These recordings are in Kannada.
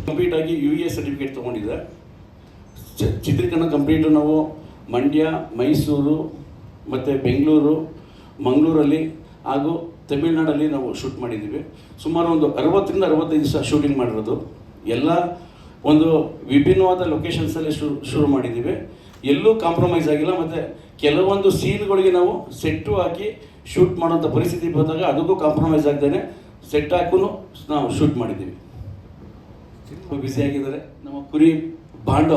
ಕಂಪ್ಲೀಟ್ ಆಗಿ UA ಸರ್ಟಿಫಿಕೇಟ್ ತೊಗೊಂಡಿದ್ದೆ. ಚಿತ್ರೀಕರಣ ಕಂಪ್ಲೀಟು ನಾವು ಮಂಡ್ಯ, ಮೈಸೂರು ಮತ್ತು ಬೆಂಗಳೂರು, ಮಂಗಳೂರಲ್ಲಿ ಹಾಗೂ ತಮಿಳ್ನಾಡಲ್ಲಿ ನಾವು ಶೂಟ್ ಮಾಡಿದ್ದೀವಿ. ಸುಮಾರು ಒಂದು 60ರಿಂದ 65 ದಿವಸ ಶೂಟಿಂಗ್ ಮಾಡಿರೋದು. ಎಲ್ಲ ಒಂದು ವಿಭಿನ್ನವಾದ ಲೊಕೇಶನ್ಸಲ್ಲಿ ಶುರು ಮಾಡಿದ್ದೀವಿ. ಎಲ್ಲೂ ಕಾಂಪ್ರಮೈಸ್ ಆಗಿಲ್ಲ. ಮತ್ತು ಕೆಲವೊಂದು ಸೀನ್ಗಳಿಗೆ ನಾವು ಸೆಟ್ಟು ಹಾಕಿ ಶೂಟ್ ಮಾಡೋಂಥ ಪರಿಸ್ಥಿತಿ ಬಂದಾಗ ಅದಕ್ಕೂ ಕಾಂಪ್ರಮೈಸ್ ಆಗ್ದೇ ಸೆಟ್ ಹಾಕೂ ನಾವು ಶೂಟ್ ಮಾಡಿದ್ದೀವಿ. ಬ್ಯುಸಿಯಾಗಿದ್ದಾರೆ. ನಮ್ಮ ಕುರಿ ಬಾಂಡು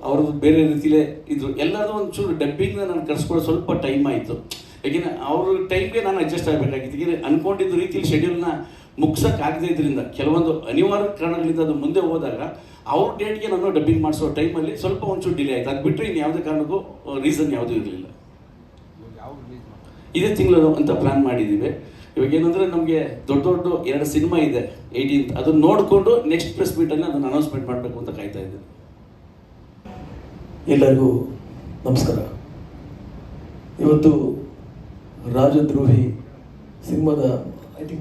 ಅವ್ರದ್ದು ಬೇರೆ ರೀತಿಯಲ್ಲೇ ಇದ್ರು. ಎಲ್ಲರೂ ಒಂಚೂರು ಡಬ್ಬಿಂಗ್ನ ನಾನು ಕರ್ಸ್ಕೊಳ್ಳೋ ಸ್ವಲ್ಪ ಟೈಮ್ ಆಯಿತು. ಯಾಕೆಂದರೆ ಅವ್ರ ಟೈಮ್ಗೆ ನಾನು ಅಡ್ಜಸ್ಟ್ ಆಗಬೇಕಾಗಿತ್ತು. ಯಾಕೆಂದರೆ ಅಂದ್ಕೊಂಡಿದ್ದ ರೀತಿಯಲ್ಲಿ ಶೆಡ್ಯೂಲ್ನ ಮುಗ್ಸೋಕ್ಕಾಗದೇ ಇದರಿಂದ ಕೆಲವೊಂದು ಅನಿವಾರ್ಯ ಕಾರಣಗಳಿಂದ ಅದು ಮುಂದೆ ಹೋದಾಗ ಅವ್ರ ಡೇಟ್ಗೆ ನಾನು ಡಬ್ಬಿಂಗ್ ಮಾಡಿಸೋ ಟೈಮಲ್ಲಿ ಸ್ವಲ್ಪ ಒಂಚೂರು ಡಿಲೇ ಆಯಿತು. ಅದು ಬಿಟ್ಟರೆ ಇನ್ನು ಯಾವುದೇ ಕಾರಣಕ್ಕೂ ರೀಸನ್ ಯಾವುದೂ ಇರಲಿಲ್ಲ. ಇದೇ ತಿಂಗಳು ಅಂತ ಪ್ಲ್ಯಾನ್ ಮಾಡಿದ್ದೀವಿ. ಇವಾಗ ಏನಂದರೆ ನಮಗೆ ದೊಡ್ಡ 2 ಸಿನಿಮಾ ಇದೆ 18th. ಅದನ್ನು ನೋಡಿಕೊಂಡು ನೆಕ್ಸ್ಟ್ ಪ್ರೆಸ್ ಮೀಟಲ್ಲಿ ಅದನ್ನು ಅನೌನ್ಸ್ಮೆಂಟ್ ಮಾಡಬೇಕು ಅಂತ ಕಾಯ್ತಾ ಇದ್ದೀನಿ. ಎಲ್ಲರಿಗೂ ನಮಸ್ಕಾರ. ಇವತ್ತು ರಾಜದ್ರೋಹಿ ಸಿನಿಮಾದ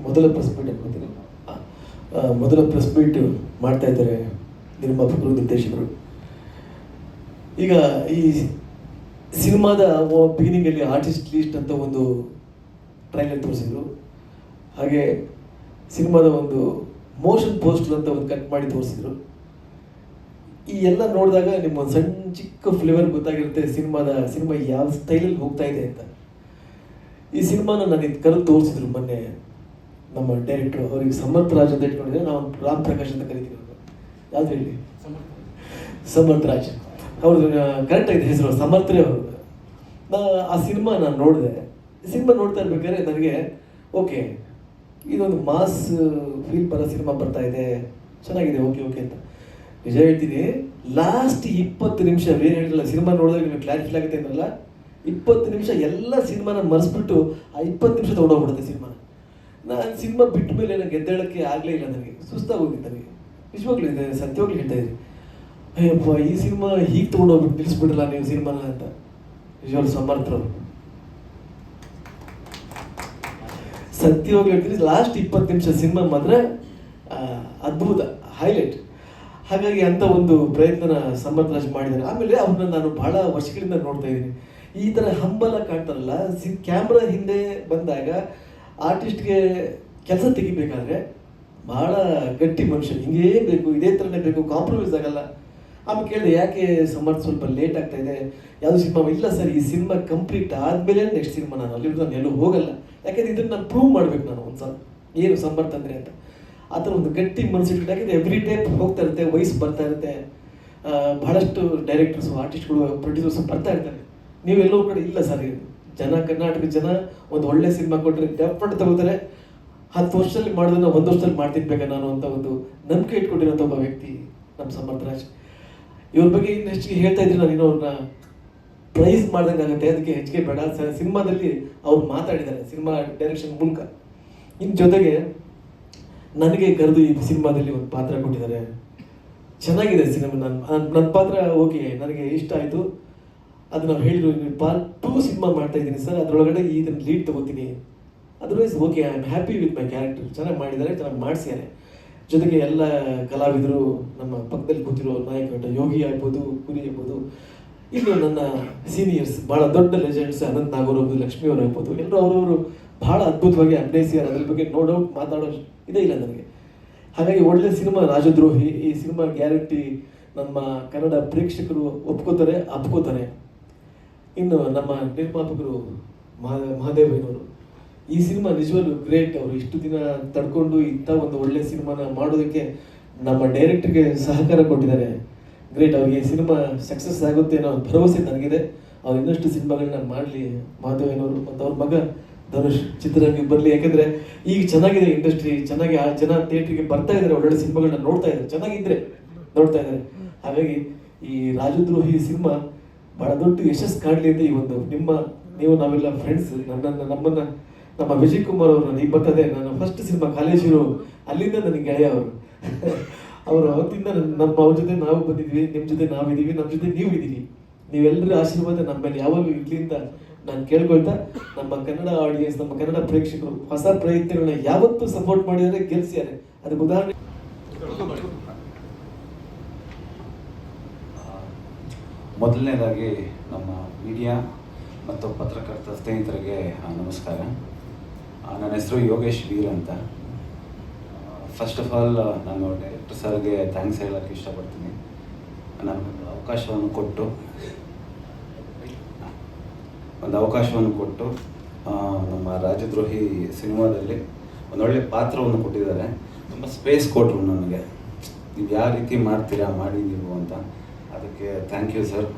ಮೊದಲ ಪ್ರೆಸ್ ಮೀಟ್ ಅನ್ಕೋತೀನಿ. ಮೊದಲ ಪ್ರೆಸ್ ಮೀಟ್ ಮಾಡ್ತಾ ಇದ್ದಾರೆ ನಿರ್ಮಾಪಕರು, ನಿರ್ದೇಶಕರು. ಈಗ ಈ ಸಿನಿಮಾದ ಬಿಗಿನಿಂಗಲ್ಲಿ ಆರ್ಟಿಸ್ಟ್ ಲೀಸ್ಟ್ ಅಂತ ಒಂದು ಟ್ರೈಲರ್ ತೋರಿಸಿದ್ರು. ಹಾಗೆ ಸಿನಿಮಾದ ಒಂದು ಮೋಷನ್ ಪೋಸ್ಟರ್ ಅಂತ ಒಂದು ಕಟ್ ಮಾಡಿ ತೋರಿಸಿದ್ರು. ಈ ಎಲ್ಲ ನೋಡಿದಾಗ ನಿಮ್ಮ ಒಂದು ಸಣ್ಣ ಚಿಕ್ಕ ಫ್ಲೇವರ್ ಗೊತ್ತಾಗಿರುತ್ತೆ ಸಿನಿಮಾ ಯಾವ ಸ್ಟೈಲಲ್ಲಿ ಹೋಗ್ತಾ ಇದೆ ಅಂತ. ಈ ಸಿನಿಮಾನ ನಾನು ಕರೆದು ತೋರಿಸಿದ್ರು ಮೊನ್ನೆ ನಮ್ಮ ಡೈರೆಕ್ಟ್ರು. ಅವ್ರಿಗೆ ಸಮರ್ಥ ರಾಜ್ ಅಂತ ಇಟ್ಕೊಂಡಿದ್ರೆ, ನಾವು ರಾಮ್ ಪ್ರಕಾಶ್ ಅಂತ ಕರಿತೀವಿ. ಯಾವ್ದು ಹೇಳಿ? ಸಮರ್ಥ ರಾಜ್. ಅವ್ರದ್ದು ಕರೆಕ್ಟಾಗಿದೆ ಹೆಸರು, ಸಮರ್ಥರೇ ಅವರು. ಆ ಸಿನಿಮಾ ನಾನು ನೋಡಿದೆ. ಸಿನಿಮಾ ನೋಡ್ತಾ ಇರ್ಬೇಕಾದ್ರೆ ನನಗೆ ಓಕೆ, ಇದೊಂದು ಮಾಸ್ ಫೀಲ್ ಬರೋ ಸಿನಿಮಾ ಬರ್ತಾ ಇದೆ, ಚೆನ್ನಾಗಿದೆ, ಓಕೆ ಅಂತ. ನಿಜ ಹೇಳ್ತೀನಿ, ಲಾಸ್ಟ್ 20 ನಿಮಿಷ ಏನು ಹೇಳಿರಲ್ಲ, ಸಿನಿಮಾ ನೋಡಿದಾಗ ನಿಮಗೆ ಕ್ಲಾರಿಫೈ ಆಗುತ್ತೆ ಅಂದ್ರಲ್ಲ, 20 ನಿಮಿಷ ಎಲ್ಲ ಸಿನಿಮಾನ ಮರೆಸ್ಬಿಟ್ಟು ಆ 20 ನಿಮಿಷ ತೊಗೊಂಡೋಗ್ಬಿಡುತ್ತೆ ಸಿನಿಮಾನ. ನಾನು ಸಿನಿಮಾ ಬಿಟ್ಟ ಮೇಲೆ ನನಗೆ ಎದ್ದೇಳಕ್ಕೆ ಆಗಲೇ ಇಲ್ಲ. ನನಗೆ ಸುಸ್ತಾಗಿ ಹೋಗಿತ್ತು. ನನಗೆ ನಿಜವಾಗ್ಲೂ ಇದೆ, ಸತ್ಯವಾಗ್ಲೂ ಹೇಳ್ತಾ ಇದ್ದೀನಿ. ಅಯ್ಯಪ್ಪ, ಈ ಸಿನಿಮಾ ಹೀಗೆ ತೊಗೊಂಡೋಗ್ಬಿಟ್ಟು ನಿಲ್ಲಿಸ್ಬಿಡಲ್ಲ ನೀವು ಸಿನಿಮಾನ ಅಂತ. ನಿಜವಾಗ್ಲೂ ಸಮರ್ಥರು, ಸತ್ಯವಾಗಿ ಹೇಳ್ತೀನಿ. ಲಾಸ್ಟ್ 20 ನಿಮಿಷ ಸಿನಿಮಾ ಮಾತ್ರ ಅದ್ಭುತ, ಹೈಲೈಟ್. ಹಾಗಾಗಿ ಅಂತ ಒಂದು ಪ್ರಯತ್ನ ಸಮರ್ಥ ರಾಜ್ ಮಾಡಿದ್ದಾರೆ. ಆಮೇಲೆ ಅವ್ರನ್ನ ನಾನು ಬಹಳ ವರ್ಷಗಳಿಂದ ನೋಡ್ತಾ ಇದ್ದೀನಿ. ಈ ಥರ ಹಂಬಲ ಕಾಣ್ತಾರಲ್ಲ, ಕ್ಯಾಮ್ರಾ ಹಿಂದೆ ಬಂದಾಗ ಆರ್ಟಿಸ್ಟ್ಗೆ ಕೆಲಸ ತೆಗಿಬೇಕಾದ್ರೆ ಭಾಳ ಗಟ್ಟಿ ಮನುಷ್ಯ, ಹಿಂಗೇ ಬೇಕು, ಇದೇ ಥರನೇ ಬೇಕು, ಕಾಂಪ್ರಮೈಸ್ ಆಗಲ್ಲ. ಆಮೇಲೆ ಕೇಳಿದೆ, ಯಾಕೆ ಸಮರ್ಥ ಸ್ವಲ್ಪ ಲೇಟ್ ಆಗ್ತಾ ಇದೆ, ಯಾವುದು ಸಿನಿಮಾ? ಇಲ್ಲ ಸರ್, ಈ ಸಿನಿಮಾ ಕಂಪ್ಲೀಟ್ ಆದಮೇಲೆ ನೆಕ್ಸ್ಟ್ ಸಿನಿಮಾ, ನಾನು ಅಲ್ಲಿ ನಾನು ಎಲ್ಲೂ ಹೋಗಲ್ಲ. ಯಾಕೆಂದರೆ ಇದನ್ನು ನಾನು ಪ್ರೂವ್ ಮಾಡ್ಬೇಕು ನಾನು ಒಂದ್ಸಲ ಏನು ಸಮರ್ಥ ಅಂದರೆ ಅಂತ. ಆ ಥರ ಒಂದು ಗಟ್ಟಿ ಮನಸ್ಸಿಟ್ಟು. ಯಾಕೆಂದರೆ ಎವ್ರಿ ಡೇ ಹೋಗ್ತಾ ಇರುತ್ತೆ, ವಯಸ್ಸು ಬರ್ತಾ ಇರುತ್ತೆ. ಬಹಳಷ್ಟು ಡೈರೆಕ್ಟರ್ಸು, ಆರ್ಟಿಸ್ಟ್ಗಳು, ಪ್ರೊಡ್ಯೂಸರ್ಸು ಬರ್ತಾ ಇರ್ತಾರೆ. ನೀವೆಲ್ಲೋ ಕಡೆ ಇಲ್ಲ ಸರ್, ಜನ ಕರ್ನಾಟಕ ಜನ ಒಂದು ಒಳ್ಳೆ ಸಿನಿಮಾ ಕೊಟ್ಟರೆ ಡೆಫ್ರೆಂಟ್ ತಗೋತಾರೆ. 10 ವರ್ಷದಲ್ಲಿ ಮಾಡೋದನ್ನ 1 ವರ್ಷದಲ್ಲಿ ಮಾಡ್ತಿರ್ಬೇಕಾ ನಾನು ಅಂತ ಒಂದು ನಂಬಿಕೆ ಇಟ್ಕೊಂಡಿರೋಂಥ ಒಬ್ಬ ವ್ಯಕ್ತಿ ನಮ್ಮ ಸಮರ್ಥ ರಾಜ್. ಇವ್ರ ಬಗ್ಗೆ ಇನ್ನು ಹೆಚ್ಚಿಗೆ ಹೇಳ್ತಾ ಇದ್ದೀನಿ ನಾನು, ಇನ್ನೂ ಅವ್ರನ್ನ ಪ್ರೈಸ್ ಮಾಡ್ದಂಗೆ ಆಗುತ್ತೆ. ಅದಕ್ಕೆ ಹೆಚ್ಚಿಗೆ ಬೇಡ. ಸಿನಿಮಾದಲ್ಲಿ ಅವ್ರು ಮಾತಾಡಿದ್ದಾರೆ ಸಿನಿಮಾ ಡೈರೆಕ್ಷನ್ ಮೂಲಕ. ಇನ್ನು ಜೊತೆಗೆ ನನಗೆ ಕರೆದು ಈ ಸಿನಿಮಾದಲ್ಲಿ ಒಂದು ಪಾತ್ರ ಕೊಟ್ಟಿದ್ದಾರೆ. ಚೆನ್ನಾಗಿದೆ ಸಿನಿಮಾ. ನನ್ನ ಪಾತ್ರ ಓಕೆ, ನನಗೆ ಇಷ್ಟ ಆಯಿತು. ಅದು ನಾವು ಹೇಳಿದ್ರು, ಪಾರ್ಟ್ 2 ಸಿನಿಮಾ ಮಾಡ್ತಾ ಇದ್ದೀನಿ ಸರ್, ಅದರೊಳಗಡೆ ಇದನ್ನು ಲೀಡ್ ತೊಗೋತೀನಿ. Otherwise okay, I am happy with my character. ಚೆನ್ನಾಗಿ ಮಾಡಿದ್ದಾರೆ, ಚೆನ್ನಾಗಿ ಮಾಡಿಸಿದ್ದಾರೆ. ಜೊತೆಗೆ ಎಲ್ಲ ಕಲಾವಿದರು, ನಮ್ಮ ಪಕ್ಕದಲ್ಲಿ ಕೂತಿರೋ ನಾಯಕ ನಟ ಯೋಗಿ ಆಗ್ಬೋದು, ಕುರಿ ಆಗ್ಬೋದು, ಇನ್ನು ನನ್ನ ಸೀನಿಯರ್ಸ್ ಭಾಳ ದೊಡ್ಡ ಲೆಜೆಂಡ್ಸ್ ಅನಂತ್ ನಾಗೂರ್ ಆಗ್ಬೋದು, ಲಕ್ಷ್ಮೀ ಅವರು ಆಗ್ಬೋದು, ಎಲ್ಲರೂ ಅವರವರು ಭಾಳ ಅದ್ಭುತವಾಗಿ ಅಭಿನಯಿಸಿದ್ದಾರೆ. ಅದ್ರ ಬಗ್ಗೆ ಮಾತಾಡೋ ಇದೇ ಇಲ್ಲ ನನಗೆ. ಹಾಗಾಗಿ ಒಳ್ಳೆ ಸಿನಿಮಾ ರಾಜದ್ರೋಹಿ. ಈ ಸಿನಿಮಾ ಗ್ಯಾರಂಟಿ ನಮ್ಮ ಕನ್ನಡ ಪ್ರೇಕ್ಷಕರು ಅಪ್ಕೋತಾರೆ. ಇನ್ನು ನಮ್ಮ ನಿರ್ಮಾಪಕರು ಮಹಾದೇವಯ್ಯನವರು, ಈ ಸಿನಿಮಾ ನಿಜವಾಗ್ಲೂ ಗ್ರೇಟ್. ಅವರು ಇಷ್ಟು ದಿನ ತಡ್ಕೊಂಡು ಇಂಥ ಒಂದು ಒಳ್ಳೆ ಸಿನಿಮಾನ ಮಾಡೋದಕ್ಕೆ ನಮ್ಮ ಡೈರೆಕ್ಟರ್ಗೆ ಸಹಕಾರ ಕೊಟ್ಟಿದ್ದಾರೆ. ಗ್ರೇಟ್. ಅವ್ರಿಗೆ ಸಿನಿಮಾ ಸಕ್ಸಸ್ ಆಗುತ್ತೆ ಅನ್ನೋ ಒಂದು ಭರವಸೆ ನನಗಿದೆ. ಅವ್ರು ಇನ್ನಷ್ಟು ಸಿನಿಮಾಗಳನ್ನ ಮಾಡಲಿ ಮಹಾದೇವಯ್ಯನವರು. ಮತ್ತು ಅವ್ರ ಮಗ ಧನುಷ್ ಚಿತ್ರರಂಗಕ್ಕೆ ಬರಲಿ. ಯಾಕೆಂದರೆ ಈಗ ಚೆನ್ನಾಗಿದೆ ಇಂಡಸ್ಟ್ರಿ, ಚೆನ್ನಾಗಿ ಜನ ಥಿಯೇಟ್ರಿಗೆ ಬರ್ತಾ ಇದ್ದಾರೆ, ಒಳ್ಳೊಳ್ಳೆ ಸಿನಿಮಾಗಳನ್ನ ನೋಡ್ತಾ ಇದ್ದಾರೆ, ಚೆನ್ನಾಗಿದ್ದರೆ ನೋಡ್ತಾ ಇದ್ದಾರೆ. ಹಾಗಾಗಿ ಈ ರಾಜದ್ರೋಹಿ ಸಿನಿಮಾ ಭಾಳ ದೊಡ್ಡ ಯಶಸ್ಸು ಕಾಣಲಿ ಅಂತ ಈ ಒಂದು ನೀವು ನಾವೆಲ್ಲ ಫ್ರೆಂಡ್ಸ್, ನಮ್ಮ ವಿಜಯ್ ಕುಮಾರ್ ಅವರು ಈಗ ಬರ್ತದೆ. ನನ್ನ ಫಸ್ಟ್ ಸಿನಿಮಾ ಕಾಲೇಜು, ಅಲ್ಲಿಂದ ನನಗೆ ಗೆಳೆಯ ಅವರು ಅವತ್ತಿಂದ ಅವ್ರ ಜೊತೆ ನಾವು ಬಂದಿದ್ವಿ, ನಿಮ್ಮ ಜೊತೆ ನಾವಿದ್ದೀವಿ, ನಮ್ಮ ಜೊತೆ ನೀವು ಇದ್ದೀವಿ. ನೀವೆಲ್ಲರ ಆಶೀರ್ವಾದ ನಮ್ಮ ಮೇಲೆ ಯಾವಾಗಲೂ ಇರಲಿ ಅಂತ ನಾನು ಕೇಳ್ಕೊಳ್ತಾ, ನಮ್ಮ ಕನ್ನಡ ಆಡಿಯನ್ಸ್, ನಮ್ಮ ಕನ್ನಡ ಪ್ರೇಕ್ಷಕರು ಹೊಸ ಪ್ರಯತ್ನಗಳನ್ನ ಯಾವತ್ತೂ ಸಪೋರ್ಟ್ ಮಾಡಿದರೆ ಗೆಲ್ಸಿದ್ದಾರೆ. ಅದಕ್ಕೆ ಉದಾಹರಣೆ ಮೊದಲನೇದಾಗಿ ನಮ್ಮ ಮೀಡಿಯಾ ಮತ್ತು ಪತ್ರಕರ್ತ ಸ್ನೇಹಿತರಿಗೆ ನಮಸ್ಕಾರ. ನನ್ನ ಹೆಸರು ಯೋಗೇಶ್ ವೀರ್ ಅಂತ. ಫಸ್ಟ್ ಆಫ್ ಆಲ್ ನಾನು ಡೈರೆಕ್ಟರ್ ಸರ್ಗೆ ಥ್ಯಾಂಕ್ಸ್ ಹೇಳೋಕ್ಕೆ ಇಷ್ಟಪಡ್ತೀನಿ. ನನಗೊಂದು ಅವಕಾಶವನ್ನು ಕೊಟ್ಟು ನಮ್ಮ ರಾಜದ್ರೋಹಿ ಸಿನಿಮಾದಲ್ಲಿ ಒಂದೊಳ್ಳೆ ಪಾತ್ರವನ್ನು ಕೊಟ್ಟಿದ್ದಾರೆ. ತುಂಬ ಸ್ಪೇಸ್ ಕೊಟ್ಟರು ನನಗೆ, ನೀವು ಯಾವ ರೀತಿ ಮಾಡ್ತೀರಾ ಮಾಡಿ ನೀವು ಅಂತ. ಅದಕ್ಕೆ ಥ್ಯಾಂಕ್ ಯು ಸರ್.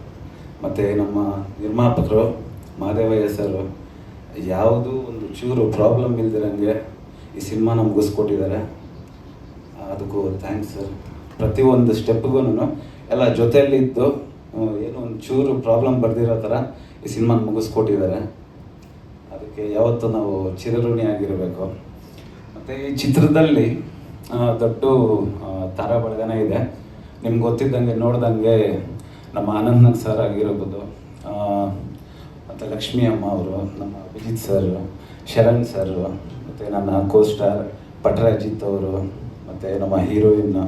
ಮತ್ತು ನಮ್ಮ ನಿರ್ಮಾಪಕರು ಮಹದೇವಯ್ಯ ಸರ್ ಯಾವುದೂ ಒಂದು ಚೂರು ಪ್ರಾಬ್ಲಮ್ ಇಲ್ದಿರಂಗೆ ಈ ಸಿನಿಮಾನ ಮುಗಿಸ್ಕೊಟ್ಟಿದ್ದಾರೆ. ಅದಕ್ಕೂ ಥ್ಯಾಂಕ್ಸ್ ಸರ್. ಪ್ರತಿಯೊಂದು ಸ್ಟೆಪ್ಗೂ ಎಲ್ಲ ಜೊತೆಯಲ್ಲಿದ್ದು ಏನೋ ಒಂದು ಚೂರು ಪ್ರಾಬ್ಲಮ್ ಬರ್ದಿರೋ ಥರ ಈ ಸಿನಿಮಾನ ಮುಗಿಸ್ಕೊಟ್ಟಿದ್ದಾರೆ. ಅದಕ್ಕೆ ಯಾವತ್ತೂ ನಾವು ಚಿರಋಣಿಯಾಗಿರಬೇಕು. ಮತ್ತು ಈ ಚಿತ್ರದಲ್ಲಿ ದೊಡ್ಡ ತಾರಾ ಬಳಗನೇ ಇದೆ. ನಿಮ್ಗೆ ಗೊತ್ತಿದ್ದಂಗೆ ನೋಡ್ದಂಗೆ ನಮ್ಮ ಆನಂದ್ ಸರ್ ಆಗಿರ್ಬೋದು, ಮತ್ತು ಲಕ್ಷ್ಮೀ ಅಮ್ಮ ಅವರು, ನಮ್ಮ ಅಭಿಜಿತ್ ಸರ್, ಶರಣ್ ಸರ್, ಮತ್ತು ನನ್ನ ಕೋಸ್ಟಾರ್ ಪಟ್ರಾಜಿತ್ ಅವರು, ಮತ್ತು ನಮ್ಮ ಹೀರೋಯಿನ್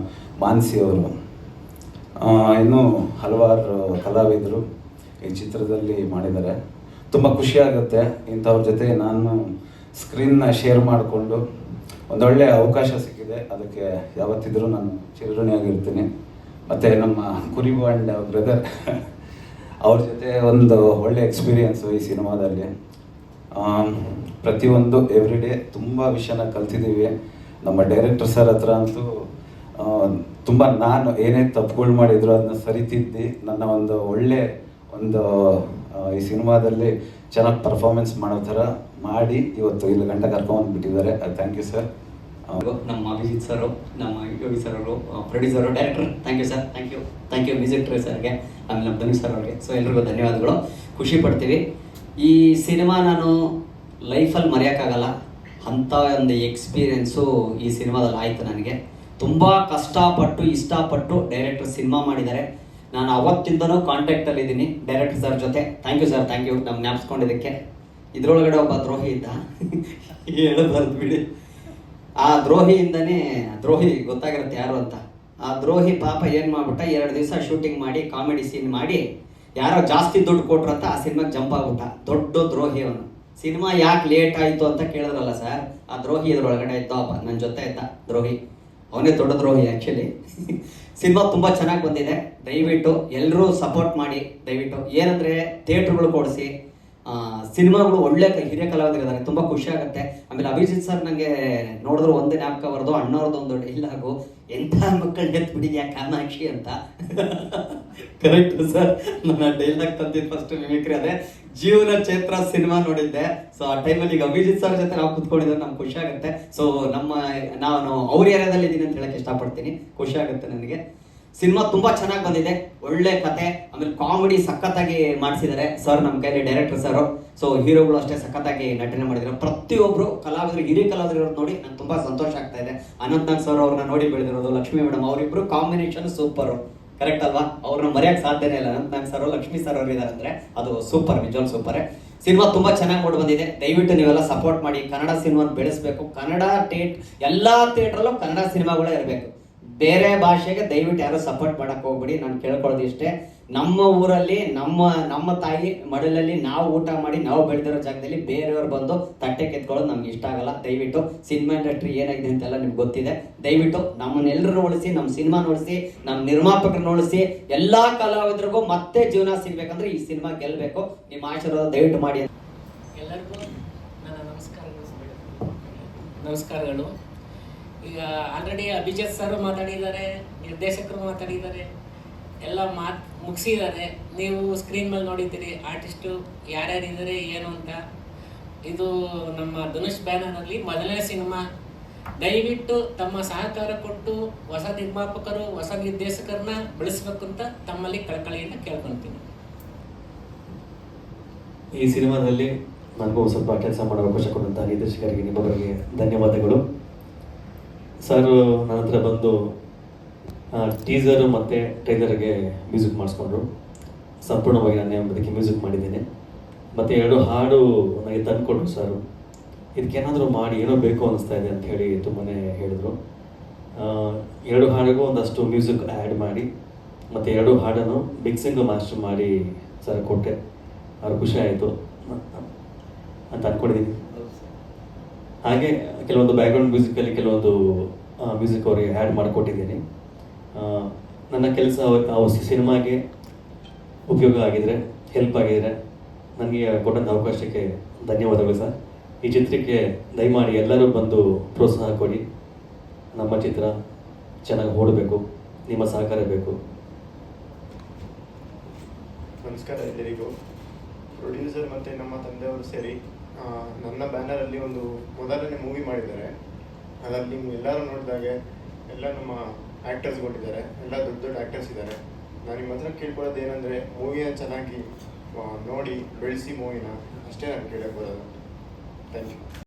ಮಾನ್ಸಿ ಅವರು, ಇನ್ನೂ ಹಲವಾರು ಕಲಾವಿದರು ಈ ಚಿತ್ರದಲ್ಲಿ ಮಾಡಿದ್ದಾರೆ. ತುಂಬ ಖುಷಿಯಾಗುತ್ತೆ ಇಂಥವ್ರ ಜೊತೆ ನಾನು ಸ್ಕ್ರೀನ್ನ ಶೇರ್ ಮಾಡಿಕೊಂಡು ಒಂದೊಳ್ಳೆ ಅವಕಾಶ ಸಿಕ್ಕಿದೆ. ಅದಕ್ಕೆ ಯಾವತ್ತಿದ್ರೂ ನಾನು ಚಿರಋಣಿಯಾಗಿರ್ತೀನಿ. ಮತ್ತು ನಮ್ಮ ಕುರಿಬು ಆ್ಯಂಡ್ ಬ್ರದರ್ ಅವ್ರ ಜೊತೆ ಒಂದು ಒಳ್ಳೆ ಎಕ್ಸ್ಪೀರಿಯನ್ಸು ಈ ಸಿನಿಮಾದಲ್ಲಿ. ಪ್ರತಿಯೊಂದು ಎವ್ರಿಡೇ ತುಂಬ ವಿಷಯನ ಕಲ್ತಿದ್ದೀವಿ. ನಮ್ಮ ಡೈರೆಕ್ಟರ್ ಸರ್ ಹತ್ರ ಅಂತೂ ತುಂಬ ನಾನು ಏನೇ ತಪ್ಪುಗಳು ಮಾಡಿದ್ರು ಅದನ್ನ ಸರಿತಿದ್ದು ನನ್ನ ಒಳ್ಳೆ ಈ ಸಿನಿಮಾದಲ್ಲಿ ಚೆನ್ನಾಗಿ ಪರ್ಫಾರ್ಮೆನ್ಸ್ ಮಾಡೋ ಥರ ಮಾಡಿ ಇವತ್ತು ಇಲ್ಲಿ ಗಂಟ ಕರ್ಕೊಂಡ್ಬಿಟ್ಟಿದ್ದಾರೆ. Thank you sir. ನಮ್ಮ ಅಭಿಜಿತ್ ಸರು, ನಮ್ಮ ಯೋಗಿ ಸರ್ ಅವರು, producer, director, thank you sir. Thank you music ಸರ್ಗೆ, ಆಮೇಲೆ ನಮ್ಮ ಧನುಷ್ ಸರ್ ಅವ್ರಿಗೆ. ಸೊ ಎಲ್ರಿಗೂ ಧನ್ಯವಾದಗಳು. ಖುಷಿ ಪಡ್ತೀವಿ. ಈ ಸಿನಿಮಾ ನಾನು ಲೈಫಲ್ಲಿ ಮರೆಯೋಕ್ಕಾಗಲ್ಲ. ಅಂಥ ಒಂದು ಎಕ್ಸ್ಪೀರಿಯೆನ್ಸು ಈ ಸಿನಿಮಾದಲ್ಲಿ ಆಯಿತು ನನಗೆ. ತುಂಬ ಕಷ್ಟಪಟ್ಟು ಇಷ್ಟಪಟ್ಟು ಡೈರೆಕ್ಟರ್ ಸಿನಿಮಾ ಮಾಡಿದ್ದಾರೆ. ನಾನು ಅವತ್ತಿಂದನೂ ಕಾಂಟ್ಯಾಕ್ಟಲ್ಲಿ ಇದ್ದೀನಿ ಡೈರೆಕ್ಟರ್ ಸರ್ ಜೊತೆ. Thank you sir, thank you ನಮ್ಮ ಜ್ಞಾಪಿಸ್ಕೊಂಡಿದ್ದಕ್ಕೆ. ಇದರೊಳಗಡೆ ಒಬ್ಬ ದ್ರೋಹಿ ಇದ್ದ, ಹೇಳಬಾರ್ದು ಬಿಡಿ. ಆ ದ್ರೋಹಿ ಗೊತ್ತಾಗಿರುತ್ತೆ ಯಾರು ಅಂತ. ಆ ದ್ರೋಹಿ ಪಾಪ ಏನು ಮಾಡ್ಬಿಟ್ಟ, 2 ದಿವಸ ಶೂಟಿಂಗ್ ಮಾಡಿ ಕಾಮಿಡಿ ಸೀನ್ ಮಾಡಿ ಯಾರೋ ಜಾಸ್ತಿ ದುಡ್ಡು ಕೊಟ್ರು ಅಂತ ಆ ಸಿನಿಮಾಗೆ ಜಂಪ್ ಆಗ್ಬಿಟ್ಟ. ದೊಡ್ಡ ದ್ರೋಹಿ ಅವನು. ಸಿನಿಮಾ ಯಾಕೆ ಲೇಟ್ ಆಯಿತು ಅಂತ ಕೇಳಿದ್ರಲ್ಲ ಸರ್, ಆ ದ್ರೋಹಿ ಇದ್ರೊಳಗಡೆ ಇದ್ದಪ್ಪ, ನನ್ನ ಜೊತೆ ಇದ್ದ ದ್ರೋಹಿ. ಅವನೇ ದೊಡ್ಡ ದ್ರೋಹಿ ಆ್ಯಕ್ಚುಲಿ. ಸಿನಿಮಾ ತುಂಬ ಚೆನ್ನಾಗಿ ಬಂದಿದೆ. ದಯವಿಟ್ಟು ಎಲ್ಲರೂ ಸಪೋರ್ಟ್ ಮಾಡಿ. ದಯವಿಟ್ಟು ಏನಂದರೆ ಥಿಯೇಟ್ರುಗಳು ಕೊಡಿಸಿ, ಸಿನಿಮಾಗಳು ಒಳ್ಳೆ ಹಿರಿಯ ಕಲಾವಿದರಿದ್ದಾರೆ. ತುಂಬ ಖುಷಿ ಆಗುತ್ತೆ. ಆಮೇಲೆ ಅಭಿಜಿತ್ ಸರ್ ನನಗೆ ನೋಡಿದ್ರು ಒಂದೇ ಜ್ಞಾಪಕ ಬರೋದು, ಅಣ್ಣವ್ರದ್ದೊಂದು ಡೈಲಾಗು, ಎಂಥ ಮಕ್ಕಳು ಎತ್ಬಿಟ್ಟಿದ್ಯಾ ಕಾಮಾಕ್ಷಿ ಅಂತ. ಕರೆಕ್ಟ್ ಸರ್, ನನ್ನ ಡೈಲಾಗ್ ತಂದಿದ್ದು ಫಸ್ಟ್ ಮಿಮಿಕ್ರಿ ಅದೇ. ಜೀವನ ಚೈತ್ರ ಸಿನಿಮಾ ನೋಡಿದ್ದೆ. ಸೊ ಆ ಟೈಮಲ್ಲಿ ಈಗ ಅಭಿಜಿತ್ ಸರ್ ಜೊತೆ ನಾವು ಕುತ್ಕೊಂಡಿದ್ರೆ ನಮ್ಗೆ ಖುಷಿ ಆಗುತ್ತೆ. ಸೊ ನಾನು ಅವ್ರ ಏರಿಯಾದಲ್ಲಿ ಇದ್ದೀನಿ ಅಂತ ಹೇಳಕ್ಕೆ ಇಷ್ಟಪಡ್ತೀನಿ. ಖುಷಿ ಆಗುತ್ತೆ ನನಗೆ. ಸಿನಿಮಾ ತುಂಬಾ ಚೆನ್ನಾಗಿ ಬಂದಿದೆ. ಒಳ್ಳೆ ಕತೆ, ಆಮೇಲೆ ಕಾಮಿಡಿ ಸಖತ್ತಾಗಿ ಮಾಡಿಸಿದ್ದಾರೆ ಸರ್ ನಮ್ಮ ಕೈಲಿ, ಡೈರೆಕ್ಟರ್ ಸರ್. ಸೊ ಹೀರೋಗಳು ಅಷ್ಟೇ ಸಖತ್ತಾಗಿ ನಟನೆ ಮಾಡಿದ್ದಾರೆ. ಪ್ರತಿಯೊಬ್ಬರು ಕಲಾವಿದರು, ಹಿರಿಯ ಕಲಾವಿದರು ನೋಡಿ ನಂಗೆ ತುಂಬಾ ಸಂತೋಷ ಆಗ್ತಾ ಇದೆ. ಅನಂತನಾಗ್ ಸರ್ ಅವ್ರನ್ನ ನೋಡಿ ಬೆಳೆದಿರೋದು, ಲಕ್ಷ್ಮೀ ಮೇಡಮ್ ಅವರಿಬ್ರು ಕಾಂಬಿನೇಷನ್ ಸೂಪರ್. ಕರೆಕ್ಟ್ ಅಲ್ವಾ? ಅವ್ರನ್ನ ಮರೆಯಕ್ಕೆ ಸಾಧ್ಯನೇ ಇಲ್ಲ. ಅನಂತನಾಗ್ ಸರ್, ಲಕ್ಷ್ಮೀ ಸರ್ ಅವರು ಇದ್ದಾರೆ ಅಂದ್ರೆ ಅದು ಸೂಪರ್, ನಿಜವಾಗ್ಲೂ ಸೂಪರ್. ಸಿನಿಮಾ ತುಂಬಾ ಚೆನ್ನಾಗಿ ಮೂಡಿ ಬಂದಿದೆ. ದಯವಿಟ್ಟು ನೀವೆಲ್ಲ ಸಪೋರ್ಟ್ ಮಾಡಿ. ಕನ್ನಡ ಸಿನಿಮಾನ ಬೆಳೆಸಬೇಕು. ಕನ್ನಡ ಎಲ್ಲಾ ಥಿಯೇಟ್ರಲ್ಲೂ ಕನ್ನಡ ಸಿನಿಮಾಗಳೇ ಇರಬೇಕು. ಬೇರೆ ಭಾಷೆಗೆ ದಯವಿಟ್ಟು ಯಾರು ಸಪೋರ್ಟ್ ಮಾಡಕ್ಕೆ ಹೋಗ್ಬಿಡಿ. ನಾನು ಕೇಳ್ಕೊಳ್ಳೋದು ಇಷ್ಟೇ, ನಮ್ಮ ಊರಲ್ಲಿ ನಮ್ಮ ತಾಯಿ ಮಡಲಲ್ಲಿ ನಾವು ಊಟ ಮಾಡಿ ನಾವು ಬೆಳೆದಿರೋ ಜಾಗದಲ್ಲಿ ಬೇರೆಯವ್ರು ಬಂದು ತಟ್ಟೆ ಕೆತ್ಕೊಳ್ಳೋದು ನಮ್ಗೆ ಇಷ್ಟ ಆಗಲ್ಲ. ದಯವಿಟ್ಟು ಸಿನಿಮಾ ಇಂಡಸ್ಟ್ರಿ ಏನಾಗಿದೆ ಅಂತೆಲ್ಲ ನಿಮ್ಗೆ ಗೊತ್ತಿದೆ. ದಯವಿಟ್ಟು ನಮ್ಮನ್ನೆಲ್ಲರೂ ಉಳಿಸಿ, ನಮ್ಮ ಸಿನಿಮಾ ಉಳಿಸಿ, ನಮ್ಮ ನಿರ್ಮಾಪಕರನ್ನ ಉಳಿಸಿ, ಎಲ್ಲಾ ಕಲಾವಿದರಿಗೂ ಮತ್ತೆ ಜೀವನ ಸಿಗ್ಬೇಕಂದ್ರೆ ಈ ಸಿನಿಮಾ ಗೆಲ್ಲಬೇಕು. ನಿಮ್ಮ ಆಶೀರ್ವಾದ ದಯವಿಟ್ಟು ಮಾಡಿ. ಎಲ್ಲರಿಗೂ ನನ್ನ ನಮಸ್ಕಾರಗಳು. ಈಗ ಆಲ್ರೆಡಿ ಅಭಿಜಿತ್ ಸರ್ ಮಾತಾಡಿದ್ದಾರೆ, ನಿರ್ದೇಶಕರು ಮಾತಾಡಿದ್ದಾರೆ, ಎಲ್ಲ ಮುಗಿಸಿದ್ದಾರೆ. ನೀವು ಸ್ಕ್ರೀನ್ ಮೇಲೆ ನೋಡಿದ್ದೀರಿ ಆರ್ಟಿಸ್ಟು ಯಾರ್ಯಾರಿದ್ದಾರೆ ಏನು ಅಂತ. ಇದು ನಮ್ಮ ಧನುಷ್ ಬ್ಯಾನರಲ್ಲಿ ಮೊದಲನೇ ಸಿನಿಮಾ. ದಯವಿಟ್ಟು ತಮ್ಮ ಸಹಕಾರ ಕೊಟ್ಟು ಹೊಸ ನಿರ್ಮಾಪಕರು, ಹೊಸ ನಿರ್ದೇಶಕರನ್ನ ಬೆಳೆಸ್ಬೇಕು ಅಂತ ತಮ್ಮಲ್ಲಿ ಕಳಕಳಿಯಿಂದ ಕೇಳ್ಕೊಳ್ತೀನಿ. ಈ ಸಿನಿಮಾದಲ್ಲಿ ನನಗೂ ಸ್ವಲ್ಪ ಕೆಲಸ ಮಾಡೋ ಅವಕಾಶ ಕೊಡುವಂಥ ನಿರ್ದೇಶಕರಿಗೆ ನಿಮ್ಮವರಿಗೆ ಧನ್ಯವಾದಗಳು. ಸರ್ ನನ್ನ ಹತ್ರ ಬಂದು ಟೀಸರು ಮತ್ತು ಟ್ರೈಲರ್ಗೆ ಮ್ಯೂಸಿಕ್ ಮಾಡಿಸ್ಕೊಂಡ್ರು. ಸಂಪೂರ್ಣವಾಗಿ ನಾನು ಅದಕ್ಕೆ ಮ್ಯೂಸಿಕ್ ಮಾಡಿದ್ದೀನಿ. ಮತ್ತು 2 ಹಾಡು ನನಗೆ ತಂದುಕೊಟ್ರು ಸರ್. ಇದಕ್ಕೇನಾದರೂ ಮಾಡಿ ಏನೋ ಬೇಕು ಅನ್ನಿಸ್ತಾ ಇದೆ ಅಂತ ಹೇಳಿ ತುಂಬಾ ಹೇಳಿದರು. ಎರಡು ಹಾಡಿಗೂ ಒಂದಷ್ಟು ಮ್ಯೂಸಿಕ್ ಆ್ಯಡ್ ಮಾಡಿ ಮತ್ತು ಎರಡು ಹಾಡನ್ನು ಮಿಕ್ಸಿಂಗ್ ಮಾಸ್ಟರ್ ಮಾಡಿ ಸರ್ ಕೊಟ್ಟೆ. ಅವ್ರು ಖುಷಿ ಆಯಿತು ಅಂತ ಅಂದ್ಕೊಂಡಿದ್ದೀನಿ. ಹಾಗೆ ಕೆಲವೊಂದು ಬ್ಯಾಕ್ಗ್ರೌಂಡ್ ಮ್ಯೂಸಿಕಲ್ಲಿ ಕೆಲವೊಂದು ಮ್ಯೂಸಿಕ್ ಅವರಿಗೆ ಆ್ಯಡ್ ಮಾಡಿಕೊಟ್ಟಿದ್ದೀನಿ. ನನ್ನ ಕೆಲಸ ಸಿನಿಮಾಗೆ ಉಪಯೋಗ ಆಗಿದರೆ, ಹೆಲ್ಪ್ ಆಗಿದರೆ ನನಗೆ ಕೊಟ್ಟಂಥ ಅವಕಾಶಕ್ಕೆ ಧನ್ಯವಾದಗಳು ಸರ್. ಈ ಚಿತ್ರಕ್ಕೆ ದಯಮಾಡಿ ಎಲ್ಲರೂ ಬಂದು ಪ್ರೋತ್ಸಾಹ ಕೊಡಿ. ನಮ್ಮ ಚಿತ್ರ ಚೆನ್ನಾಗಿ ಓಡಬೇಕು, ನಿಮ್ಮ ಸಹಕಾರ ಬೇಕು. ನಮಸ್ಕಾರ ಎಲ್ಲರಿಗೂ. ಪ್ರೊಡ್ಯೂಸರ್ ಮತ್ತು ನಮ್ಮ ತಂದೆಯವರು ಸೇರಿ ನನ್ನ ಬ್ಯಾನರಲ್ಲಿ ಒಂದು ಮೊದಲನೇ ಮೂವಿ ಮಾಡಿದ್ದಾರೆ. ಅದರಲ್ಲಿ ನೀವು ಎಲ್ಲರೂ ನೋಡಿದಾಗೆ ಎಲ್ಲ ನಮ್ಮ ಆ್ಯಕ್ಟರ್ಸ್ ಕೊಟ್ಟಿದ್ದಾರೆ, ಎಲ್ಲ ದೊಡ್ಡ ದೊಡ್ಡ ಆ್ಯಕ್ಟರ್ಸ್ ಇದ್ದಾರೆ. ನಾನು ನಿಮ್ಮ ಹತ್ರ ಕೇಳ್ಕೊಳ್ಳೋದು ಏನಂದರೆ ಮೂವಿನ ಚೆನ್ನಾಗಿ ನೋಡಿ ಬೆಳೆಸಿ ಮೂವಿನ, ಅಷ್ಟೇ ನಾನು ಕೇಳಕ್ಕೆ ಬರೋದು. Thank you.